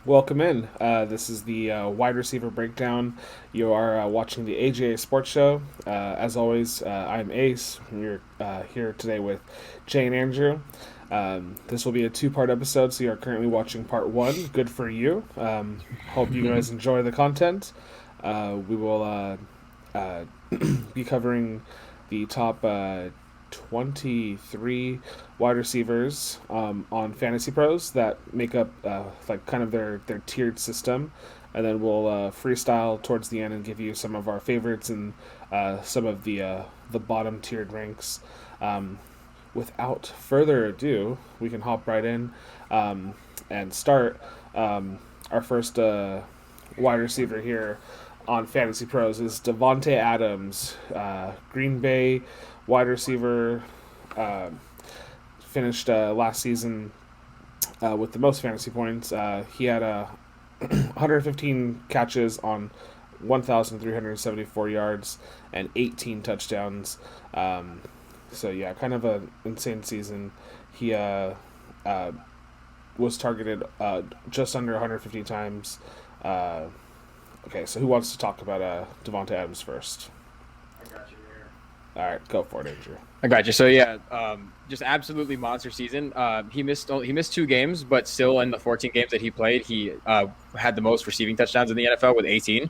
Welcome in. This is the wide receiver breakdown. You are watching the AJA Sports Show. As always, I'm Ace. We're here today with Jay and Andrew. This will be a two-part episode, so you are currently watching part one. Good for you. Hope you guys enjoy the content. We will be covering the top 23 wide receivers on FantasyPros that make up like kind of their tiered system, and then we'll freestyle towards the end and give you some of our favorites and some of the bottom tiered ranks. Without further ado, we can hop right in and start. Our first wide receiver here on Fantasy Pros is Davante Adams, Green Bay wide receiver. Finished last season with the most fantasy points. He had 115 catches on 1,374 yards and 18 touchdowns. So yeah, kind of an insane season. He was targeted just under 150 times. Okay, so who wants to talk about Davante Adams first? I got you here. All right, go for it, Andrew. I got you. So yeah, just absolutely monster season. He missed two games, but still in the 14 games that he played, he had the most receiving touchdowns in the NFL with 18.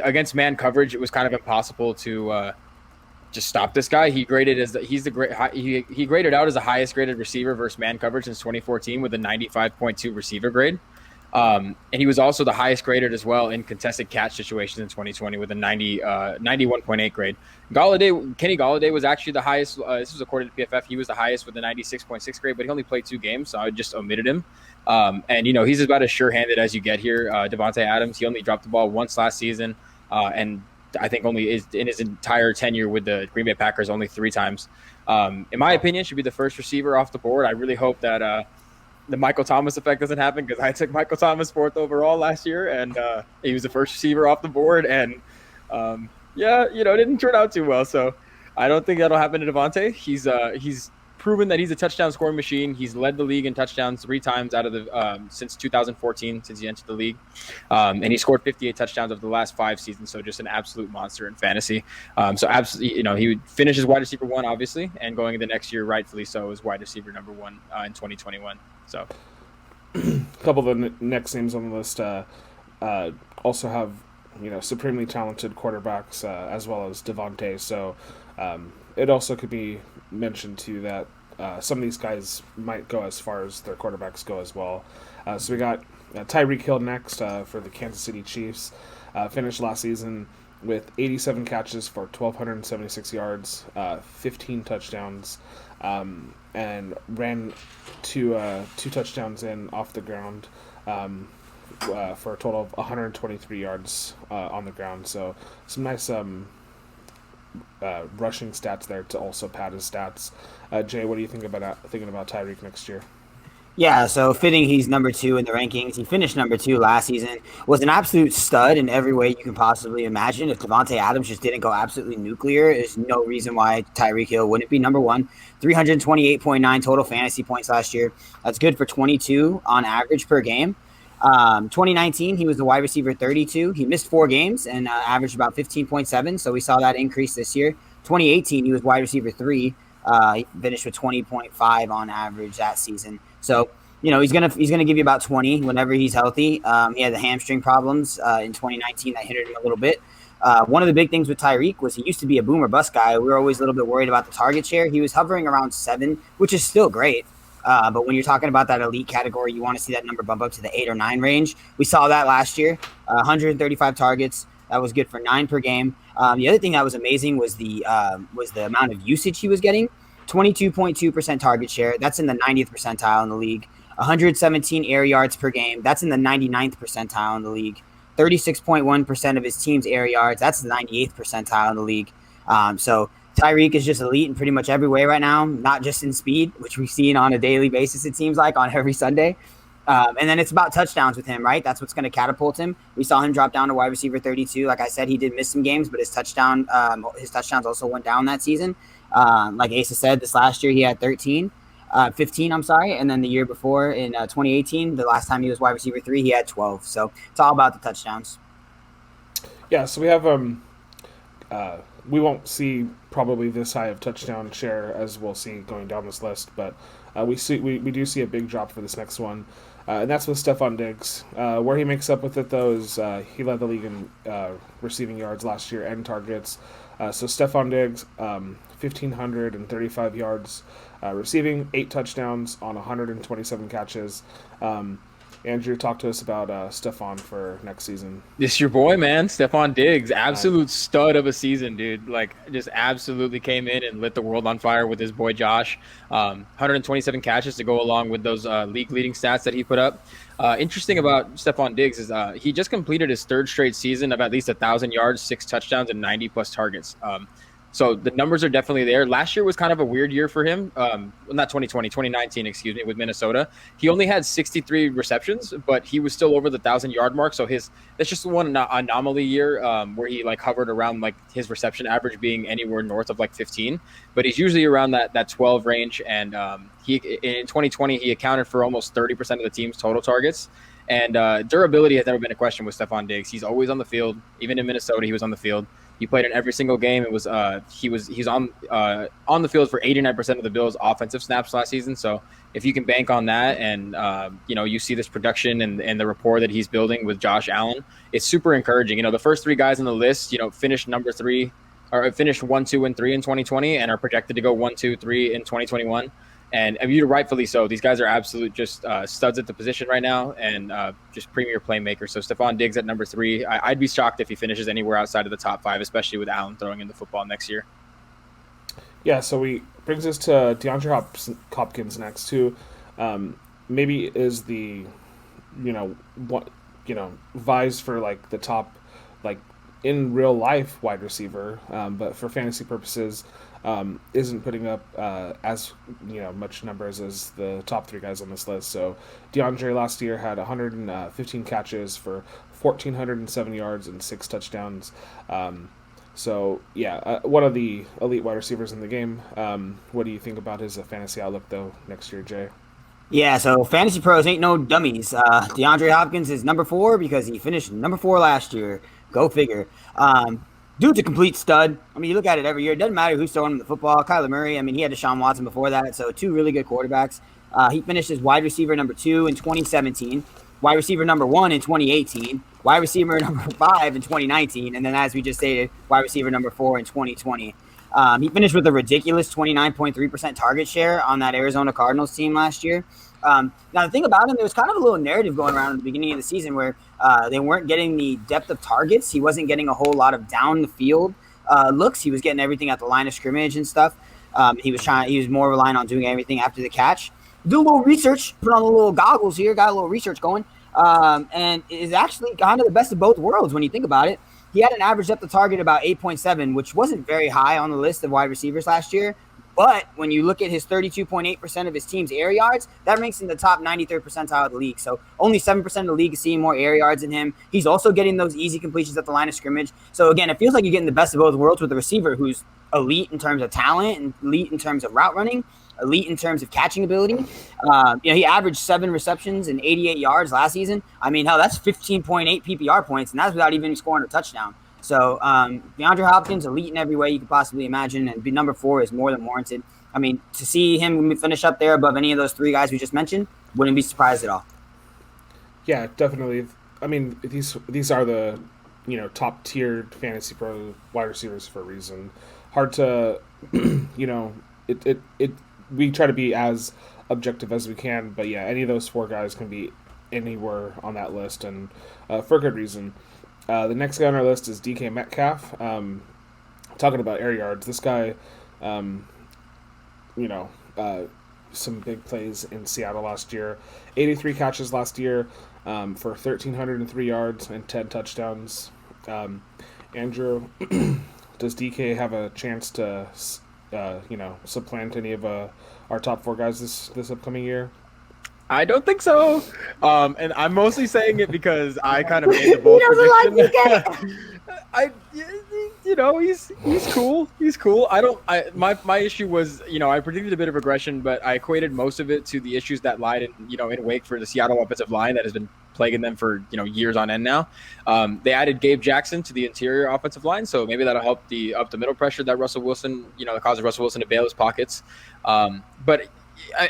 Against man coverage, it was kind of impossible to just stop this guy. He graded he graded out as the highest graded receiver versus man coverage since 2014 with a 95.2 receiver grade. And he was also the highest graded as well in contested catch situations in 2020 with a 91.8 grade. Kenny Golladay was actually the highest. This was according to PFF. He was the highest with a 96.6 grade, but he only played 2 games, so I just omitted him. And he's about as sure-handed as you get here. Davante Adams, he only dropped the ball once last season, and I think only is in his entire tenure with the Green Bay Packers only 3 times. In my opinion, should be the first receiver off the board. I really hope that the Michael Thomas effect doesn't happen, because I took Michael Thomas 4th overall last year, and he was the first receiver off the board, and it didn't turn out too well. So I don't think that'll happen to Davante. He's proven that he's a touchdown scoring machine. He's led the league in touchdowns 3 times out of the since 2014, since he entered the league, and he scored 58 touchdowns over the last 5 seasons. So just an absolute monster in fantasy. So absolutely, he would finish as wide receiver 1, obviously, and going into next year, rightfully so, as wide receiver number 1 in 2021. So, A couple of the next names on the list also have supremely talented quarterbacks as well as Davante. So it also could be mentioned too that some of these guys might go as far as their quarterbacks go as well. So we got Tyreek Hill next for the Kansas City Chiefs. Finished last season with 87 catches for 1,276 yards, 15 touchdowns, and ran two touchdowns in off the ground for a total of 123 yards on the ground. So some nice rushing stats there to also pad his stats. Jay, what do you think about Tyreek next year? Yeah, so fitting he's number 2 in the rankings. He finished number 2 last season. Was an absolute stud in every way you can possibly imagine. If Davante Adams just didn't go absolutely nuclear, there's no reason why Tyreek Hill wouldn't be number 1. 328.9 total fantasy points last year. That's good for 22 on average per game. 2019, he was the wide receiver 32. He missed 4 games and averaged about 15.7, so we saw that increase this year. 2018, he was wide receiver 3. He finished with 20.5 on average that season. So, he's gonna give you about 20 whenever he's healthy. He had the hamstring problems in 2019 that hindered him a little bit. One of the big things with Tyreek was he used to be a boom or bust guy. We were always a little bit worried about the target share. He was hovering around 7, which is still great. But when you're talking about that elite category, you want to see that number bump up to the 8 or 9 range. We saw that last year, 135 targets. That was good for 9 per game. The other thing that was amazing was the amount of usage he was getting. 22.2% target share. That's in the 90th percentile in the league. 117 air yards per game. That's in the 99th percentile in the league. 36.1% of his team's air yards. That's the 98th percentile in the league. So Tyreek is just elite in pretty much every way right now, not just in speed, which we've seen on a daily basis, it seems like, on every Sunday. And then it's about touchdowns with him, right? That's what's going to catapult him. We saw him drop down to wide receiver 32. Like I said, he did miss some games, but his touchdowns also went down that season. Like Asa said, this last year he had 13. 15, I'm sorry. And then the year before in 2018, the last time he was wide receiver 3, he had 12. So it's all about the touchdowns. Yeah, so we have we won't see probably this high of touchdown share as we'll see going down this list, but we do see a big drop for this next one, and that's with Stefon Diggs. Where he makes up with it though is he led the league in receiving yards last year and targets. So Stefon Diggs, 1,535 yards receiving, 8 touchdowns on 127 catches. Andrew, talk to us about Stefon for next season. This your boy, man, Stefon Diggs, absolute stud of a season, dude. Like, just absolutely came in and lit the world on fire with his boy Josh. 127 catches to go along with those league-leading stats that he put up. Interesting about Stefon Diggs is he just completed his 3rd straight season of at least 1,000 yards, 6 touchdowns, and 90-plus targets. So the numbers are definitely there. Last year was kind of a weird year for him. Not 2019, excuse me, with Minnesota. He only had 63 receptions, but he was still over the 1,000-yard mark. So that's just one anomaly year where he like hovered around like his reception average being anywhere north of like 15. But he's usually around that 12 range. And he in 2020, he accounted for almost 30% of the team's total targets. And durability has never been a question with Stefon Diggs. He's always on the field. Even in Minnesota, he was on the field. He played in every single game. It was he's on the field for 89% of the Bills' offensive snaps last season. So if you can bank on that, and you see this production and the rapport that he's building with Josh Allen, it's super encouraging. The first 3 guys on the list, finished number 3 or finished 1, 2, and 3 in 2020, and are projected to go 1, 2, 3 in 2021. And rightfully so. These guys are absolute just studs at the position right now, and just premier playmakers. So Stefon Diggs at number 3. I'd be shocked if he finishes anywhere outside of the top 5, especially with Allen throwing in the football next year. Yeah, so we brings us to DeAndre Hopkins next, who maybe is the vies for like the top like in real life wide receiver, but for fantasy purposes. Isn't putting up as much numbers as the top 3 guys on this list. So DeAndre last year had 115 catches for 1,407 yards and 6 touchdowns. One of the elite wide receivers in the game. What do you think about his fantasy outlook though next year, Jay? Yeah, so Fantasy Pros ain't no dummies. DeAndre Hopkins is number 4 because he finished number 4 last year. Go figure. Dude's a complete stud. I mean, you look at it every year. It doesn't matter who's throwing him the football. Kyler Murray, I mean, he had Deshaun Watson before that, so 2 really good quarterbacks. He finished as wide receiver number 2 in 2017, wide receiver number 1 in 2018, wide receiver number 5 in 2019, and then as we just stated, wide receiver number 4 in 2020. He finished with a ridiculous 29.3% target share on that Arizona Cardinals team last year. Now, the thing about him, there was kind of a little narrative going around at the beginning of the season where they weren't getting the depth of targets. He wasn't getting a whole lot of down the field looks. He was getting everything at the line of scrimmage and stuff. He was more reliant on doing everything after the catch. Do a little research, put on the little goggles here, got a little research going, and is actually kind of the best of both worlds when you think about it. He had an average depth of target about 8.7, which wasn't very high on the list of wide receivers last year. But when you look at his 32.8% of his team's air yards, that ranks in the top 93rd percentile of the league. So only 7% of the league is seeing more air yards than him. He's also getting those easy completions at the line of scrimmage. So again, it feels like you're getting the best of both worlds with a receiver who's elite in terms of talent and elite in terms of route running, elite in terms of catching ability. He averaged 7 receptions and 88 yards last season. I mean, hell, that's 15.8 PPR points, and that's without even scoring a touchdown. So DeAndre Hopkins, elite in every way you could possibly imagine, and number 4 is more than warranted. I mean, to see him finish up there above any of those 3 guys we just mentioned, wouldn't be surprised at all. Yeah, definitely. I mean, these are the top tiered fantasy pro wide receivers for a reason. Hard to we try to be as objective as we can, but yeah, any of those 4 guys can be anywhere on that list, and for a good reason. The next guy on our list is DK Metcalf. Talking about air yards, this guy, some big plays in Seattle last year. 83 catches last year for 1,303 yards and 10 touchdowns. Andrew, does DK have a chance to, supplant any of our top 4 guys this upcoming year? I don't think so. And I'm mostly saying it because I kind of made the He bold doesn't like prediction. He's cool. He's cool. My issue was, I predicted a bit of regression, but I equated most of it to the issues that lied in wake for the Seattle offensive line that has been plaguing them for years on end now. They added Gabe Jackson to the interior offensive line, so maybe that'll help up the middle pressure that Russell Wilson, that causes Russell Wilson to bail his pockets. But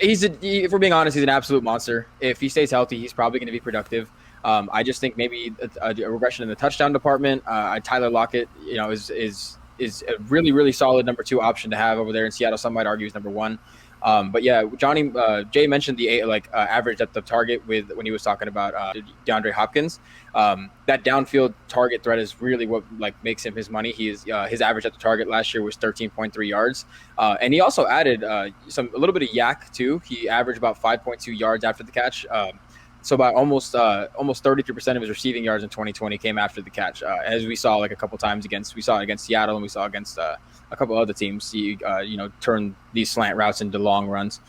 if we're being honest, he's an absolute monster. If he stays healthy, he's probably going to be productive. I just think maybe a regression in the touchdown department. Tyler Lockett, is a really, really solid number 2 option to have over there in Seattle. Some might argue he's number 1. But yeah, Jay mentioned the average at the target when he was talking about DeAndre Hopkins. That downfield target threat is really what makes him his money. His average at the target last year was 13.3 yards, and he also added a little bit of yak too. He averaged about 5.2 yards after the catch. So about almost 33% of his receiving yards in 2020 came after the catch, as we saw a couple times against Seattle, and we saw against a couple other teams. He turn these slant routes into long runs.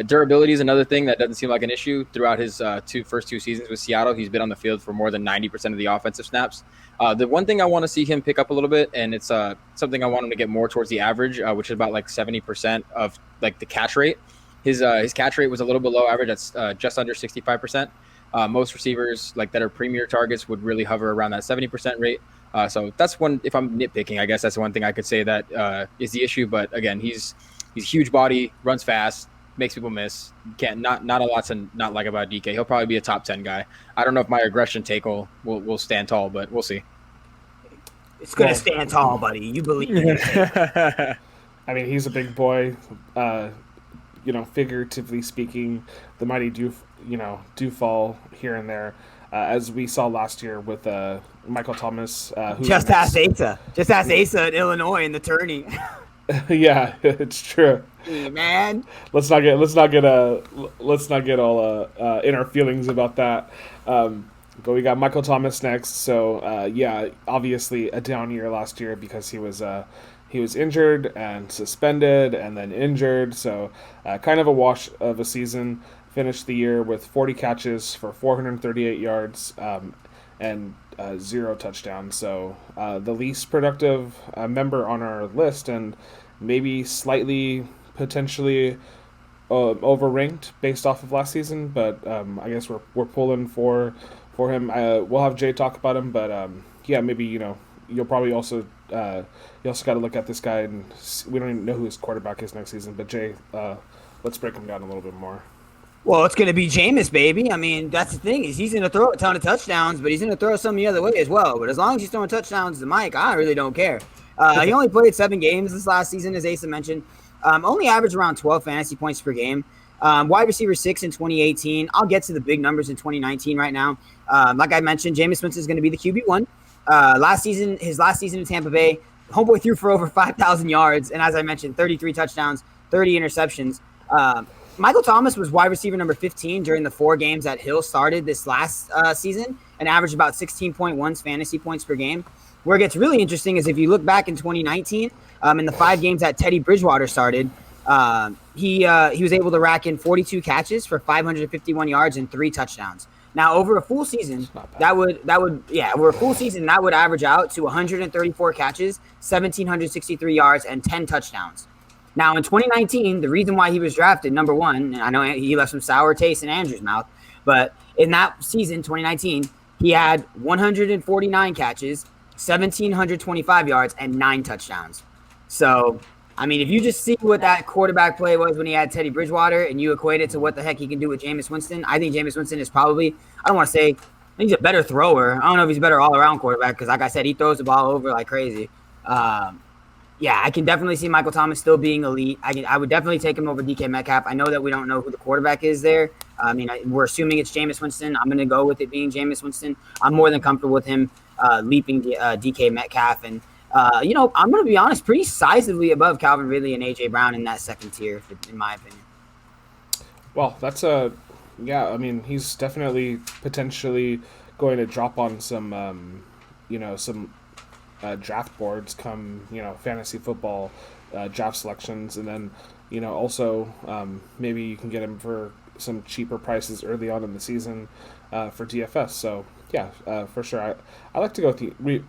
Durability is another thing that doesn't seem like an issue throughout his first two seasons with Seattle. He's been on the field for more than 90% of the offensive snaps. The one thing I want to see him pick up a little bit, and it's something I want him to get more towards the average, which is about 70% of the catch rate. His catch rate was a little below average. That's just under 65%. Most receivers that are premier targets would really hover around that 70% rate. So that's one. If I'm nitpicking, I guess that's one thing I could say that is the issue. But again, he's huge body, runs fast, makes people miss. Not a lot to not like about DK. He'll probably be a top 10 guy. I don't know if my aggression take will stand tall, but we'll see. It's gonna stand tall, buddy. You believe it. I mean, he's a big boy. Figuratively speaking, the mighty do fall here and there, as we saw last year with Michael Thomas. Just ask Asa in Illinois in the tourney. Yeah, it's true. Hey, man, let's not get all in our feelings about that. But we got Michael Thomas next. So yeah, obviously a down year last year because he was injured and suspended and then injured. So kind of a wash of a season. Finished the year with 40 catches for 438 yards and 0 touchdowns. So the least productive member on our list, and maybe slightly potentially overranked based off of last season. But I guess we're pulling for him. We'll have Jay talk about him. But yeah, maybe you'll probably also you also got to look at this guy, and we don't even know who his quarterback is next season. But Jay, let's break him down a little bit more. Well, it's going to be Jameis, baby. I mean, that's the thing, is he's going to throw a ton of touchdowns, but he's going to throw some the other way as well. But as long as he's throwing touchdowns to Mike, I really don't care. He only played 7 games this last season, as Asa mentioned. Only averaged around 12 fantasy points per game. Wide receiver 6 in 2018. I'll get to the big numbers in 2019 right now. Like I mentioned, Jameis Winston is going to be the QB1. His last season in Tampa Bay, homeboy threw for over 5,000 yards, and as I mentioned, 33 touchdowns, 30 interceptions. Michael Thomas was wide receiver number 15 during the 4 games that Hill started this last season and averaged about 16.1 fantasy points per game. Where it gets really interesting is if you look back in 2019, in the 5 games that Teddy Bridgewater started, he was able to rack in 42 catches for 551 yards and 3 touchdowns. Now, over a full season, that would average out to 134 catches, 1,763 yards, and 10 touchdowns. Now, in 2019, the reason why he was drafted number 1, and I know he left some sour taste in Andrew's mouth, but in that season, 2019, he had 149 catches, 1,725 yards, and 9 touchdowns. So, I mean, if you just see what that quarterback play was when he had Teddy Bridgewater and you equate it to what the heck he can do with Jameis Winston, I think Jameis Winston is probably, I don't want to say, I think he's a better thrower. I don't know if he's a better all-around quarterback because, like I said, he throws the ball over like crazy. Yeah, I can definitely see Michael Thomas still being elite. I would definitely take him over DK Metcalf. I know that we don't know who the quarterback is there. I mean, we're assuming it's Jameis Winston. I'm going to go with it being Jameis Winston. I'm more than comfortable with him leaping DK Metcalf. And, I'm going to be honest, pretty sizably above Calvin Ridley and A.J. Brown in that second tier, in my opinion. Well, that's yeah, I mean, he's definitely potentially going to drop on some, some draft boards come fantasy football draft selections, and then also maybe you can get him for some cheaper prices early on in the season for DFS. So yeah, for sure. I like to go with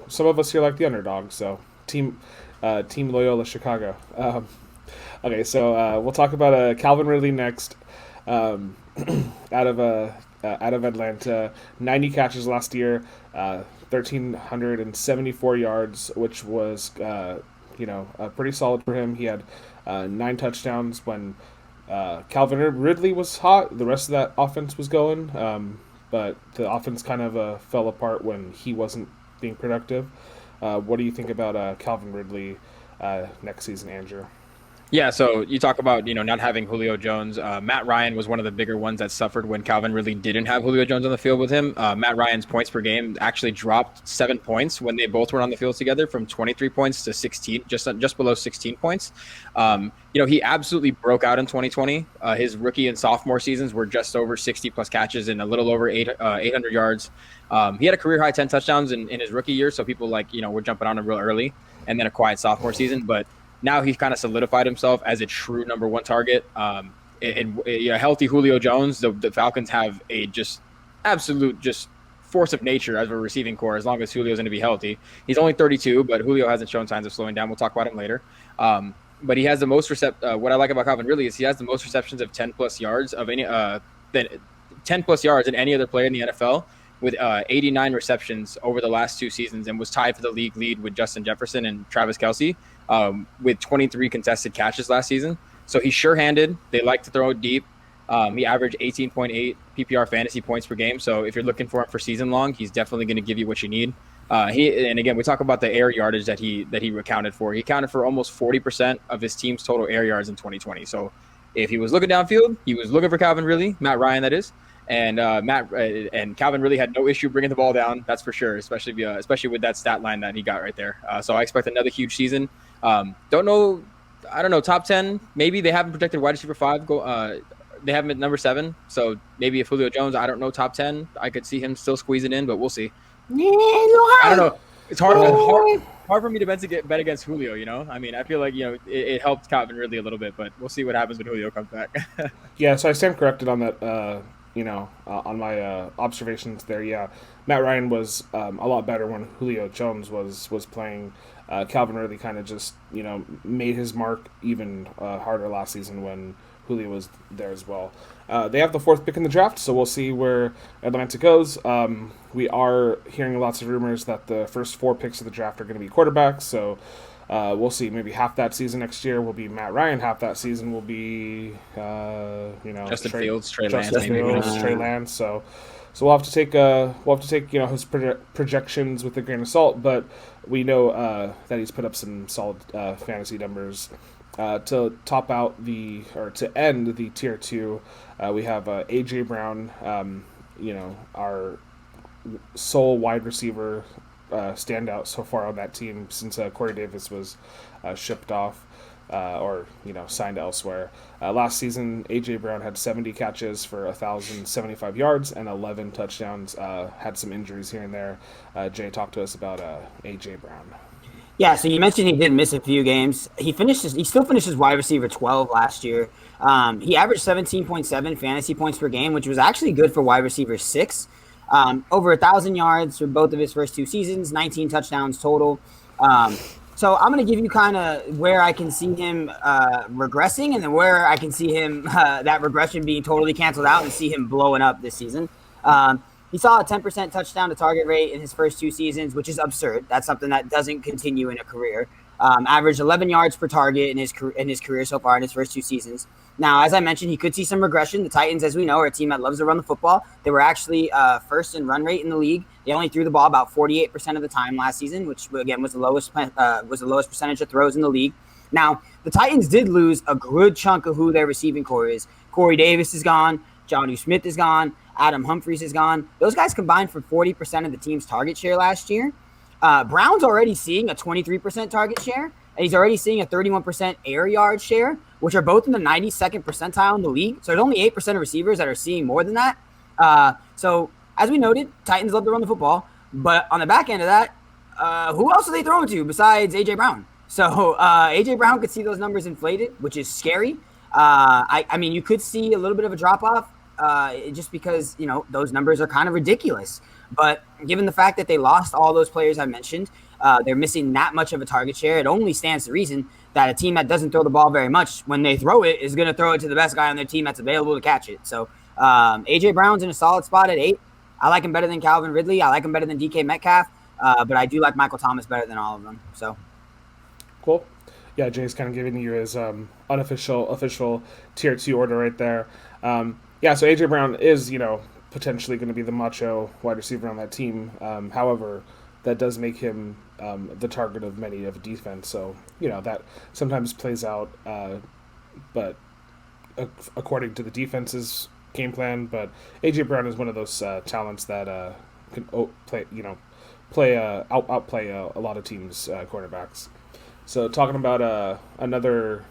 some of us here like the underdog. So team Loyola Chicago. Okay, so we'll talk about Calvin Ridley next. Out of Atlanta, 90 catches last year, 1,374 yards, which was pretty solid for him. He had 9 touchdowns when Calvin Ridley was hot. The rest of that offense was going, but the offense kind of fell apart when he wasn't being productive. What do you think about Calvin Ridley next season, Andrew? Yeah, so you talk about, not having Julio Jones. Matt Ryan was one of the bigger ones that suffered when Calvin Ridley didn't have Julio Jones on the field with him. Matt Ryan's points per game actually dropped 7 points when they both were on the field together, from 23 points to 16, just below 16 points. He absolutely broke out in 2020. His rookie and sophomore seasons were just over 60-plus catches and a little over 800 yards. He had a career-high 10 touchdowns in his rookie year, so people were jumping on him real early, and then a quiet sophomore season, but now he's kind of solidified himself as a true number one target. A healthy Julio Jones, the Falcons have a absolute force of nature as a receiving core, as long as Julio's going to be healthy. He's only 32, but Julio hasn't shown signs of slowing down. We'll talk about him later. But he has the most what I like about Calvin Ridley is he has the most receptions of 10-plus yards of any 10-plus yards than any other player in the NFL, with 89 receptions over the last 2 seasons, and was tied for the league lead with Justin Jefferson and Travis Kelce, with 23 contested catches last season. So he's sure-handed. They like to throw it deep. He averaged 18.8 PPR fantasy points per game. So if you're looking for him for season long, he's definitely going to give you what you need. And again, we talk about the air yardage that he accounted for. He accounted for almost 40% of his team's total air yards in 2020. So if he was looking downfield, he was looking for Calvin Ridley, Matt Ryan, that is. And Calvin really had no issue bringing the ball down. That's for sure, especially with that stat line that he got right there. So I expect another huge season. I don't know, top 10. Maybe they haven't projected wide receiver 5. They have him at number 7. So maybe if Julio Jones, I don't know, top 10, I could see him still squeezing in, but we'll see. I don't know. It's hard for me to bet against Julio. I mean, I feel like it helped Calvin Ridley a little bit, but we'll see what happens when Julio comes back. Yeah, so I stand corrected on that. On my observations there. Yeah, Matt Ryan was a lot better when Julio Jones was playing. Calvin Ridley kind of just made his mark even harder last season when Julio was there as well. They have the 4th pick in the draft, so we'll see where Atlanta goes. We are hearing lots of rumors that the first 4 picks of the draft are going to be quarterbacks, so we'll see. Maybe half that season next year will be Matt Ryan. Half that season will be Justin Fields, Trey Lance. So we'll have to take his projections with a grain of salt. But we know that he's put up some solid fantasy numbers. To end the tier 2, we have AJ Brown. Our sole wide receiver standout so far on that team since Corey Davis was shipped off or signed elsewhere. Last season, A.J. Brown had 70 catches for 1,075 yards and 11 touchdowns. Had some injuries here and there. Jay, talk to us about A.J. Brown. Yeah, so you mentioned he did miss a few games. He still finished wide receiver 12 last year. He averaged 17.7 fantasy points per game, which was actually good for wide receiver 6. Over 1,000 yards for both of his first 2 seasons, 19 touchdowns total. So I'm going to give you kind of where I can see him regressing, and then where I can see him that regression being totally canceled out and see him blowing up this season. He saw a 10% touchdown to target rate in his first 2 seasons, which is absurd. That's something that doesn't continue in a career. Averaged 11 yards per target in his career so far in his first 2 seasons. Now, as I mentioned, he could see some regression. The Titans, as we know, are a team that loves to run the football. They were actually first in run rate in the league. They only threw the ball about 48% of the time last season, which again was the lowest percentage of throws in the league. Now, the Titans did lose a good chunk of who their receiving core is. Corey Davis is gone. Jonnu Smith is gone. Adam Humphries is gone. Those guys combined for 40% of the team's target share last year. Brown's already seeing a 23% target share, and he's already seeing a 31% air yard share, which are both in the 92nd percentile in the league. So there's only 8% of receivers that are seeing more than that. So as we noted, Titans love to run the football, but on the back end of that, who else are they throwing to besides A.J. Brown? So A.J. Brown could see those numbers inflated, which is scary. I mean, you could see a little bit of a drop off just because, those numbers are kind of ridiculous. But given the fact that they lost all those players I mentioned, they're missing that much of a target share. It only stands to reason that a team that doesn't throw the ball very much, when they throw it, is going to throw it to the best guy on their team that's available to catch it. So A.J. Brown's in a solid spot at 8. I like him better than Calvin Ridley. I like him better than DK Metcalf. But I do like Michael Thomas better than all of them. So Cool. Yeah, Jay's kind of giving you his official tier 2 order right there. So A.J. Brown is, potentially going to be the macho wide receiver on that team. However, that does make him the target of many of defense. So, that sometimes plays out, but according to the defense's game plan. But A.J. Brown is one of those talents that can outplay a lot of teams' quarterbacks. So talking about another,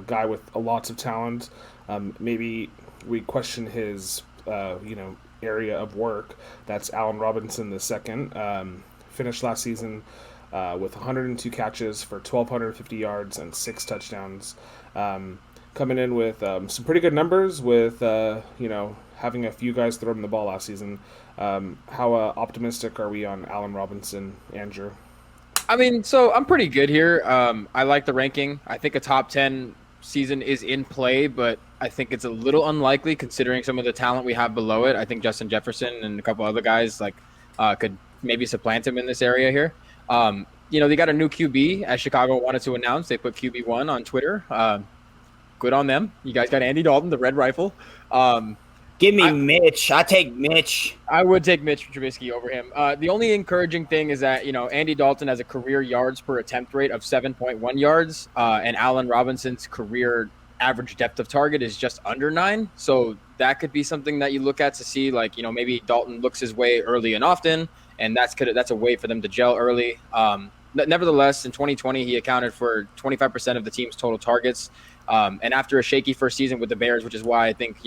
guy with lots of talent, maybe we question his, area of work. That's Allen Robinson II. Finished last season with 102 catches for 1,250 yards and 6 touchdowns. Coming in with some pretty good numbers with, having a few guys throw him the ball last season. How optimistic are we on Allen Robinson, Andrew? I mean, so I'm pretty good here. I like the ranking. I think a top 10 season is in play, but I think it's a little unlikely considering some of the talent we have below it. I think Justin Jefferson and a couple other guys could maybe supplant him in this area here. They got a new QB, as Chicago wanted to announce. They put QB1 on Twitter. Good on them. You guys got Andy Dalton, the Red Rifle. Give me Mitch. I take Mitch. I would take Mitch Trubisky over him. The only encouraging thing is that, Andy Dalton has a career yards per attempt rate of 7.1 yards, and Allen Robinson's career average depth of target is just under 9. So that could be something that you look at to see, maybe Dalton looks his way early and often, and that's a way for them to gel early. Nevertheless, in 2020, he accounted for 25% of the team's total targets. And after a shaky first season with the Bears, which is why I think,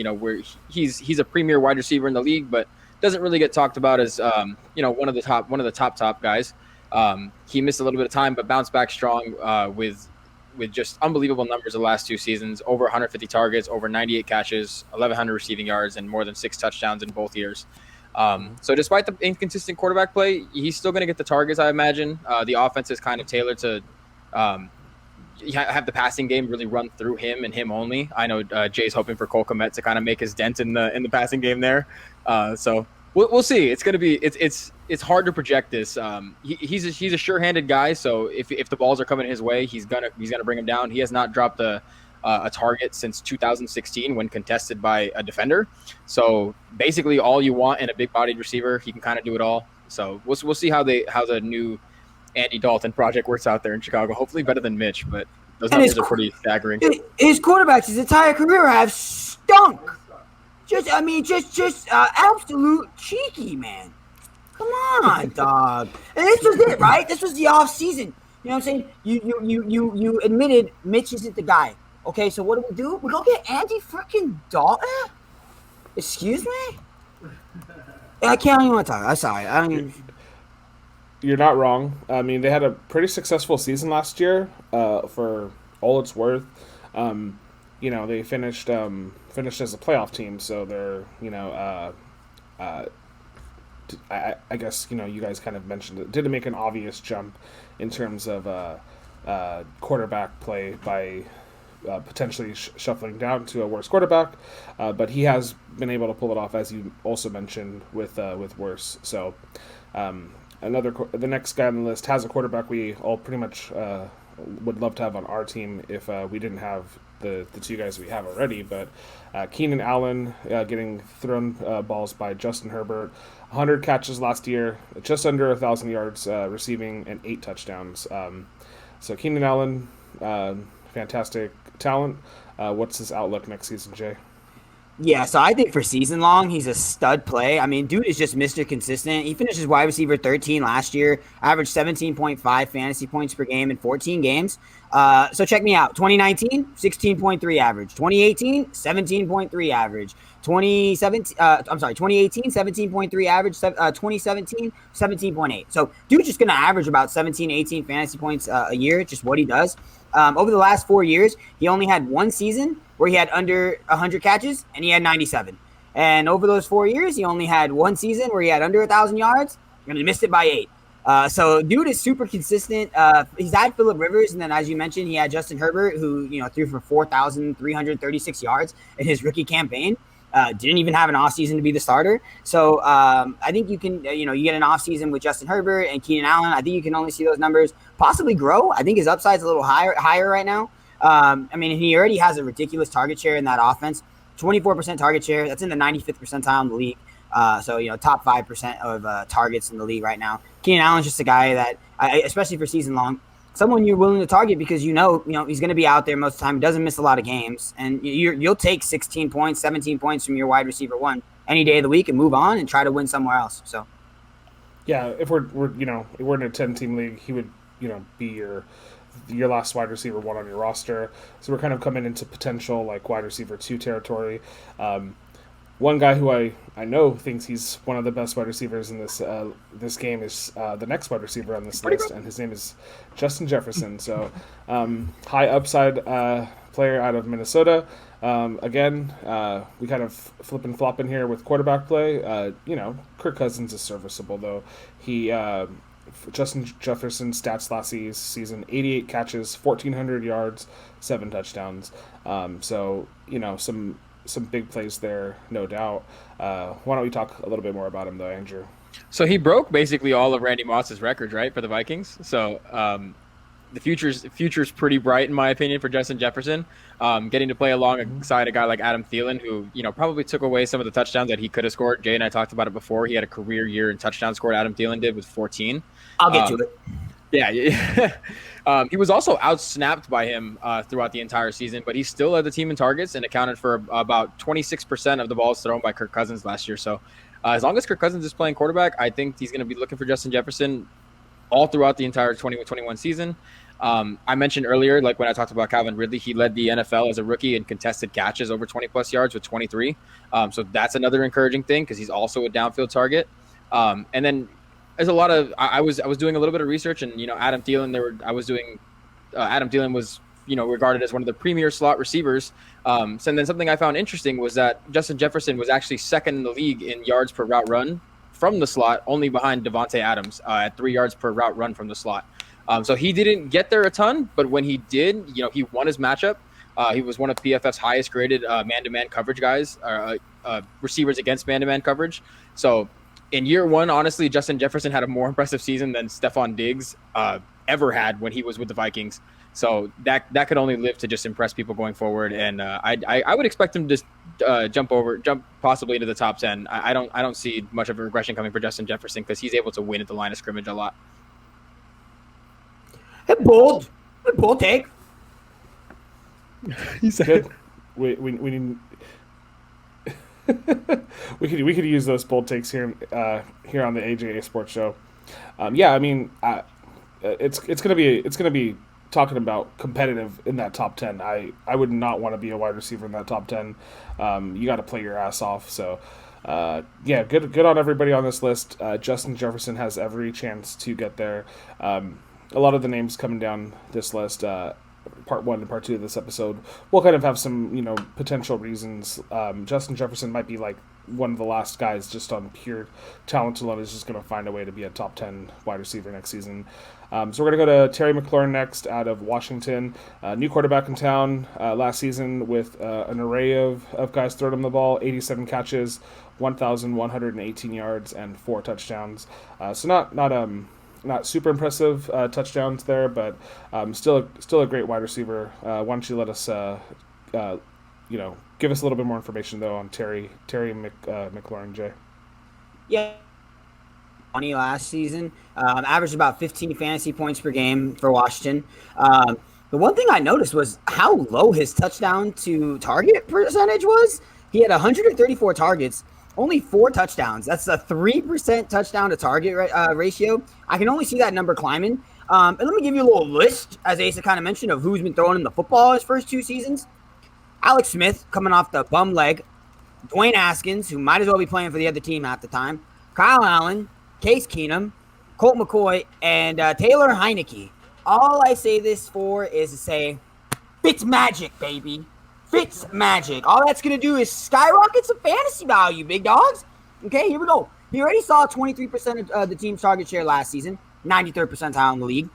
he's a premier wide receiver in the league, but doesn't really get talked about as, one of the top guys. He missed a little bit of time, but bounced back strong with just unbelievable numbers the last 2 seasons, over 150 targets, over 98 catches, 1,100 receiving yards, and more than 6 touchdowns in both years. So despite the inconsistent quarterback play, he's still going to get the targets, I imagine. The offense is kind of tailored to have the passing game really run through him and him only. I know Jay's hoping for Cole Kmet to kind of make his dent in the passing game there. So we'll see. It's going to be it's hard to project this. He's a sure-handed guy. So if the balls are coming his way, he's gonna bring him down. He has not dropped a target since 2016 when contested by a defender. So basically, all you want in a big-bodied receiver, he can kind of do it all. So we'll see how the new Andy Dalton project works out there in Chicago. Hopefully better than Mitch, but those numbers are pretty staggering. His quarterbacks his entire career have stunk. Just absolute cheeky, man. Come on, dog. And this was it, right? This was the off season. You know what I'm saying? You admitted Mitch isn't the guy. Okay, so what do? We go get Andy freaking Dalton? Excuse me? I can't even want to talk. I'm sorry. I don't even. You're not wrong. I mean, they had a pretty successful season last year, for all it's worth. They finished as a playoff team, so they're, I guess, you guys kind of mentioned it. Didn't make an obvious jump in terms of quarterback play by potentially shuffling down to a worse quarterback, but he has been able to pull it off, as you also mentioned, with worse. So. The next guy on the list has a quarterback we all pretty much would love to have on our team if we didn't have the 2 guys we have already. But Keenan Allen getting thrown balls by Justin Herbert, 100 catches last year, just under 1,000 yards receiving, and 8 touchdowns. So Keenan Allen, fantastic talent. What's his outlook next season, Jay? Yeah, so I think for season long, he's a stud play. I mean, dude is just Mr. Consistent. He finished as wide receiver 13 last year, averaged 17.5 fantasy points per game in 14 games. So check me out. 2019, 16.3 average. 2018, 17.3 average. 2018, 17.3 average. 2017, 17.8. So dude's just going to average about 17, 18 fantasy points a year, just what he does. Over the last 4 years, he only had 1 season where he had under 100 catches, and he had 97. And over those 4 years, he only had one season where he had under 1,000 yards, and he missed it by 8. So dude is super consistent. He's had Phillip Rivers, and then as you mentioned, he had Justin Herbert, who threw for 4,336 yards in his rookie campaign. Didn't even have an offseason to be the starter. So I think you can, you get an offseason with Justin Herbert and Keenan Allen. I think you can only see those numbers possibly grow. I think his upside's a little higher right now. He already has a ridiculous target share in that offense. 24% target share. That's in the 95th percentile in the league. Top 5% of targets in the league right now. Keenan Allen's just a guy that, especially for season long, someone you're willing to target because he's going to be out there most of the time. He doesn't miss a lot of games, and you'll take 16 points, 17 points from your wide receiver one any day of the week and move on and try to win somewhere else. So, yeah, if we're in a 10-team league, he would be your last wide receiver one on your roster. So we're kind of coming into potential like wide receiver 2 territory. One guy who I know thinks he's one of the best wide receivers in this game is the next wide receiver on this list, and his name is Justin Jefferson. So high upside player out of Minnesota. Again, we kind of flip and flop in here with quarterback play. Kirk Cousins is serviceable though. Justin Jefferson stats last season: 88 catches, 1,400 yards, 7 touchdowns. Some big plays there, no doubt. Why don't we talk a little bit more about him, though, Andrew? So he broke basically all of Randy Moss's records, right, for the Vikings. So the future's pretty bright, in my opinion, for Justin Jefferson. Getting to play alongside a guy like Adam Thielen, who probably took away some of the touchdowns that he could have scored. Jay and I talked about it before. He had a career year in touchdowns scored. Adam Thielen did with 14. I'll get to it. Yeah. He was also outsnapped by him throughout the entire season, but he still led the team in targets and accounted for about 26% of the balls thrown by Kirk Cousins last year. So as long as Kirk Cousins is playing quarterback, I think he's going to be looking for Justin Jefferson all throughout the entire 2021 season. I mentioned earlier, like when I talked about Calvin Ridley, he led the NFL as a rookie in contested catches over 20-plus yards with 23. So that's another encouraging thing because he's also a downfield target. And then there's a lot of I was doing a little bit of research, and Adam Thielen. Adam Thielen was regarded as one of the premier slot receivers. And then something I found interesting was that Justin Jefferson was actually second in the league in yards per route run from the slot, only behind Davante Adams at 3 yards per route run from the slot. So he didn't get there a ton, but when he did, he won his matchup. He was one of PFF's highest graded man-to-man coverage guys, receivers against man-to-man coverage. So in year one, honestly, Justin Jefferson had a more impressive season than Stefon Diggs ever had when he was with the Vikings. So that could only live to just impress people going forward. And I would expect him to jump possibly into the top 10. I don't see much of a regression coming for Justin Jefferson because he's able to win at the line of scrimmage a lot. Bold take. He said, "We need." we could use those bold takes here on the AJA Sports Show. It's gonna be talking about competitive in that top 10. I would not want to be a wide receiver in that top 10. You got to play your ass off. So good on everybody on this list. Justin Jefferson has every chance to get there. A lot of the names coming down this list, part 1 and part 2 of this episode, we'll kind of have some, potential reasons. Justin Jefferson might be like one of the last guys just on pure talent alone is just going to find a way to be a top 10 wide receiver next season. So we're going to go to Terry McLaurin next out of Washington. New quarterback in town last season with an array of guys throwing him the ball, 87 catches, 1,118 yards, and 4 touchdowns. So not super impressive touchdowns there, but still a great wide receiver. Why don't you let us, give us a little bit more information though on Terry McLaurin, Jay? Yeah, 20 last season, averaged about 15 fantasy points per game for Washington. The one thing I noticed was how low his touchdown to target percentage was. He had 134 targets. Only 4 touchdowns. That's a 3% touchdown to target ratio. I can only see that number climbing. And let me give you a little list, as Asa kind of mentioned, of who's been throwing him the football his first 2 seasons. Alex Smith coming off the bum leg. Dwayne Haskins, who might as well be playing for the other team half the time. Kyle Allen, Case Keenum, Colt McCoy, and Taylor Heineke. All I say this for is to say, Fitz magic, baby. Fitz magic. All that's going to do is skyrocket some fantasy value, big dogs. Okay, here we go. He already saw 23% of the team's target share last season, 93rd percentile in the league.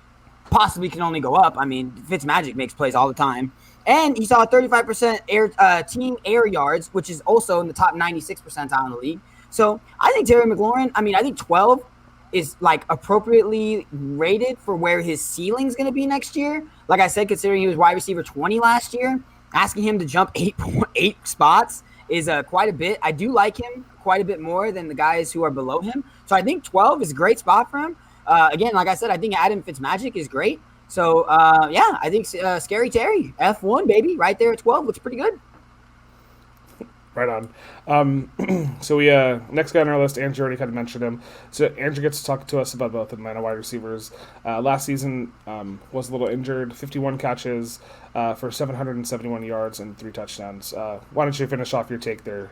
Possibly can only go up. I mean, Fitz magic makes plays all the time. And he saw 35% team air yards, which is also in the top 96th percentile in the league. So I think Terry McLaurin, I think 12 is like appropriately rated for where his ceiling is going to be next year. Like I said, considering he was wide receiver 20 last year, asking him to jump 8.8 spots is quite a bit. I do like him quite a bit more than the guys who are below him. So I think 12 is a great spot for him. Again, like I said, I think Adam Fitzmagic is great. So, I think Scary Terry, F1, baby, right there at 12 looks pretty good. Right on. So we next guy on our list, Andrew already kind of mentioned him. So Andrew gets to talk to us about both Atlanta wide receivers. Last season was a little injured, 51 catches for 771 yards and 3 touchdowns. Why don't you finish off your take there,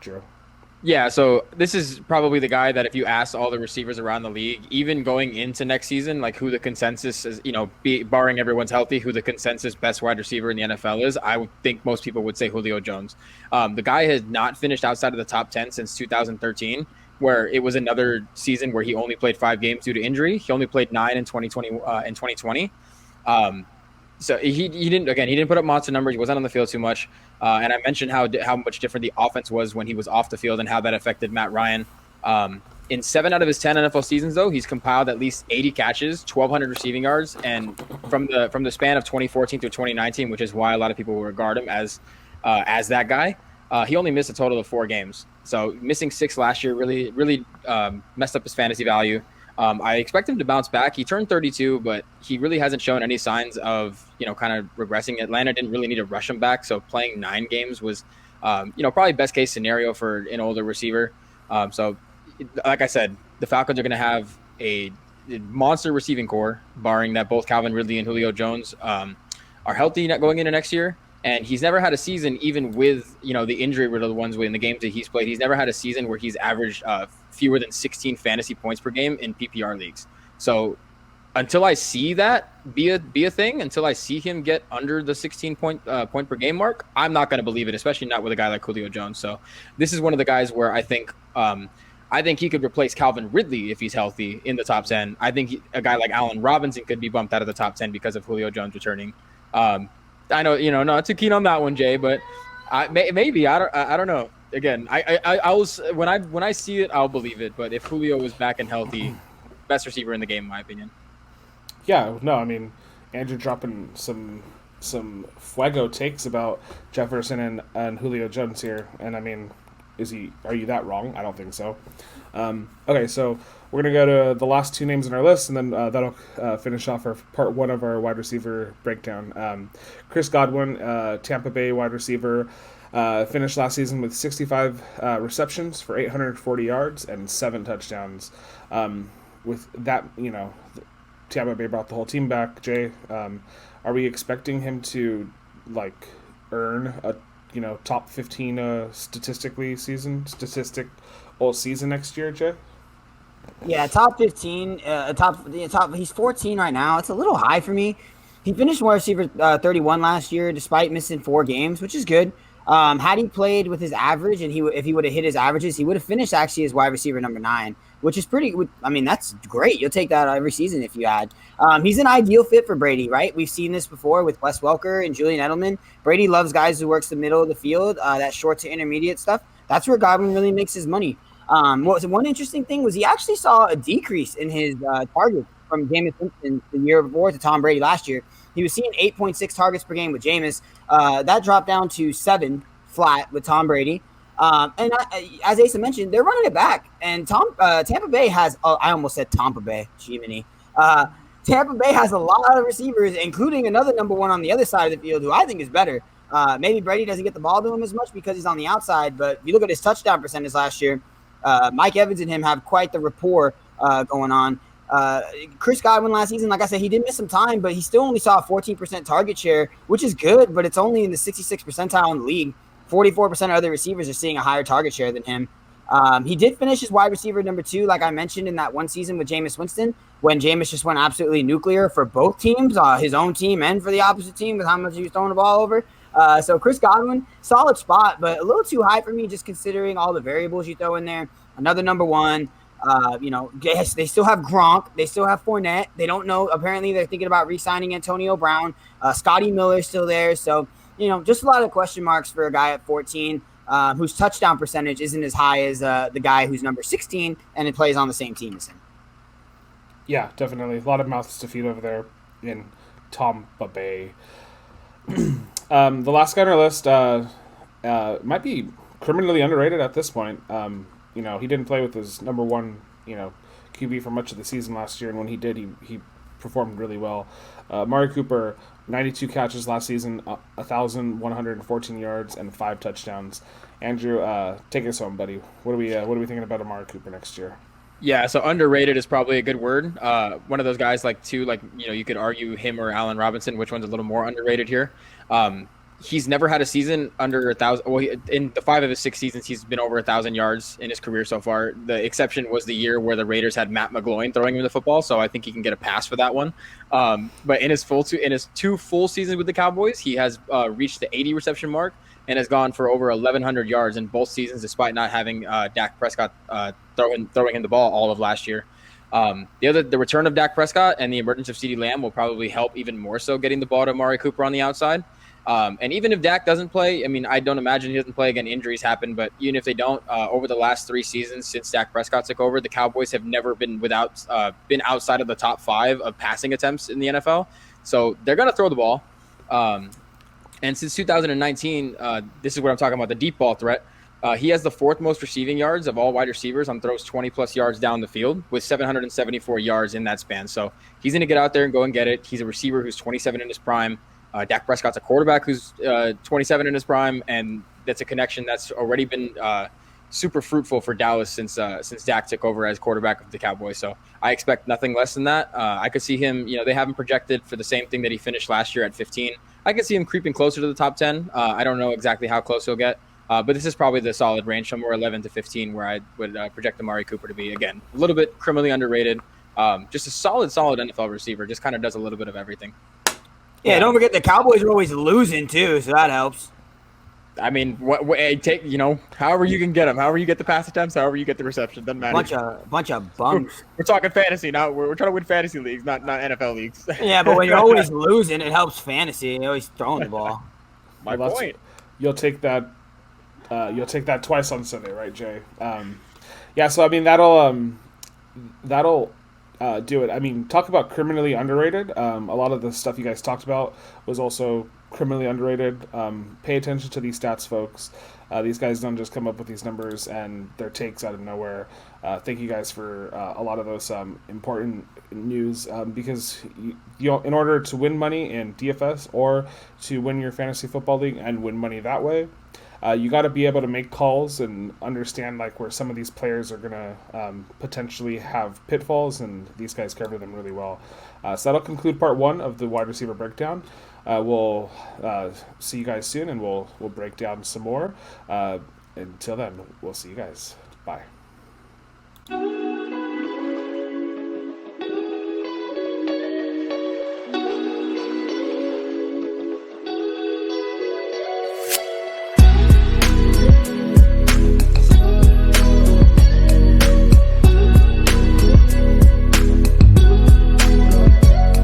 Drew? Yeah, so this is probably the guy that if you ask all the receivers around the league, even going into next season, like who the consensus is, barring everyone's healthy, who the consensus best wide receiver in the NFL is, I would think most people would say Julio Jones. The guy has not finished outside of the top 10 since 2013, where it was another season where he only played 5 games due to injury. He only played 9 in 2020. So he didn't put up monster numbers. He wasn't on the field too much. And I mentioned how much different the offense was when he was off the field and how that affected Matt Ryan. In 7 out of his 10 NFL seasons, though, he's compiled at least 80 catches, 1,200 receiving yards, and from the span of 2014 through 2019, which is why a lot of people will regard him as that guy. He only missed a total of 4 games. So missing 6 last year really messed up his fantasy value. I expect him to bounce back. He turned 32, but he really hasn't shown any signs of, kind of regressing. Atlanta didn't really need to rush him back, so playing 9 games was, probably best case scenario for an older receiver. So, like I said, the Falcons are going to have a monster receiving core, barring that both Calvin Ridley and Julio Jones are healthy going into next year. And he's never had a season, even with, the injury riddled ones in the games that he's played. He's never had a season where he's averaged fewer than 16 fantasy points per game in PPR leagues. So until I see that be a thing, until I see him get under the 16 point per game mark, I'm not going to believe it, especially not with a guy like Julio Jones. So this is one of the guys where I think he could replace Calvin Ridley if he's healthy in the top 10. I think a guy like Allen Robinson could be bumped out of the top 10 because of Julio Jones returning. I know, not too keen on that one, Jay, but maybe I don't know. Again, I was when I see it, I'll believe it. But if Julio was back and healthy, best receiver in the game, in my opinion. Yeah, no, Andrew dropping some fuego takes about Jefferson and Julio Jones here, and are you that wrong? I don't think so. Okay, so we're going to go to the last 2 names on our list, and then that'll finish off our part 1 of our wide receiver breakdown. Chris Godwin, Tampa Bay wide receiver, finished last season with 65 receptions for 840 yards and 7 touchdowns. With that, Tampa Bay brought the whole team back. Jay, are we expecting him to earn a top 15 statistic all season next year, Jay? Yeah, top 15, he's 14 right now. It's a little high for me. He finished wide receiver 31 last year despite missing 4 games, which is good. Had he played with his average and if he would have hit his averages, he would have finished actually as wide receiver number 9, which is pretty. That's great. You'll take that every season if you had. He's an ideal fit for Brady, right? We've seen this before with Wes Welker and Julian Edelman. Brady loves guys who works the middle of the field, that short to intermediate stuff. That's where Godwin really makes his money. One interesting thing was he actually saw a decrease in his targets from Jameis Winston the year before to Tom Brady last year. He was seeing 8.6 targets per game with Jameis. That dropped down to 7 flat with Tom Brady. As Asa mentioned, they're running it back. And Tampa Bay has I almost said Tampa Bay. Jiminy. Tampa Bay has a lot of receivers, including another number 1 on the other side of the field who I think is better. Maybe Brady doesn't get the ball to him as much because he's on the outside. But if you look at his touchdown percentage last year, Mike Evans and him have quite the rapport going on. Chris Godwin last season, like I said, he did miss some time, but he still only saw a 14% target share, which is good, but it's only in the 66th percentile in the league. 44% of other receivers are seeing a higher target share than him. He did finish as wide receiver number 2, like I mentioned, in that one season with Jameis Winston, when Jameis just went absolutely nuclear for both teams, his own team and for the opposite team, with how much he was throwing the ball over. So Chris Godwin, solid spot, but a little too high for me, just considering all the variables you throw in there. Another number 1. Yes, they still have Gronk. They still have Fournette. They don't know. Apparently, they're thinking about re-signing Antonio Brown. Scotty Miller's still there. So, just a lot of question marks for a guy at 14 whose touchdown percentage isn't as high as the guy who's number 16 and it plays on the same team as him. Yeah, definitely. A lot of mouths to feed over there in Tampa Bay. The last guy on our list might be criminally underrated at this point. He didn't play with his number 1, QB for much of the season last year, and when he did, he performed really well. Amari Cooper, 92 catches last season, 1,114 yards, and 5 touchdowns. Andrew, take us home, buddy. What are we thinking about Amari Cooper next year? Yeah, so underrated is probably a good word. One of those guys you could argue him or Allen Robinson, which one's a little more underrated here. He's never had a season under 1,000. Well, in the 5 of his 6 seasons, he's been over 1,000 yards in his career so far. The exception was the year where the Raiders had Matt McLaurin throwing him the football, so I think he can get a pass for that one. But in his 2 full seasons with the Cowboys, he has reached the 80 reception mark and has gone for over 1,100 yards in both seasons, despite not having Dak Prescott throwing him the ball all of last year. The return of Dak Prescott and the emergence of CeeDee Lamb will probably help even more so getting the ball to Amari Cooper on the outside. And even if Dak doesn't play, I don't imagine he doesn't play again. Injuries happen, but even if they don't, over the last 3 seasons since Dak Prescott took over, the Cowboys have never been outside of the top 5 of passing attempts in the NFL. So they're going to throw the ball. And since 2019, this is what I'm talking about, the deep ball threat. He has the 4th most receiving yards of all wide receivers on throws 20-plus yards down the field with 774 yards in that span. So he's going to get out there and go and get it. He's a receiver who's 27 in his prime. Dak Prescott's a quarterback who's 27 in his prime, and that's a connection that's already been super fruitful for Dallas since Dak took over as quarterback of the Cowboys. So I expect nothing less than that. I could see him, they haven't projected for the same thing that he finished last year at 15. I could see him creeping closer to the top 10. I don't know exactly how close he'll get, but this is probably the solid range, somewhere 11 to 15, where I would project Amari Cooper to be. Again, a little bit criminally underrated. Just a solid NFL receiver, just kind of does a little bit of everything. Yeah, don't forget the Cowboys are always losing too, so that helps. However you can get them, however you get the pass attempts, however you get the reception, doesn't matter. Bunch of bums. We're talking fantasy now. We're trying to win fantasy leagues, not NFL leagues. Yeah, but when you're always losing, it helps fantasy. You're always throwing the ball. My point. You'll take that. You'll take that twice on Sunday, right, Jay? So that'll do it. Talk about criminally underrated. A lot of the stuff you guys talked about was also criminally underrated. Pay attention to these stats, folks. These guys don't just come up with these numbers and their takes out of nowhere. Thank you guys for a lot of those important news, because in order to win money in DFS or to win your fantasy football league and win money that way, you got to be able to make calls and understand where some of these players are going to potentially have pitfalls, and these guys cover them really well. So that'll conclude part 1 of the wide receiver breakdown. We'll see you guys soon, and we'll break down some more. Until then, we'll see you guys. Bye.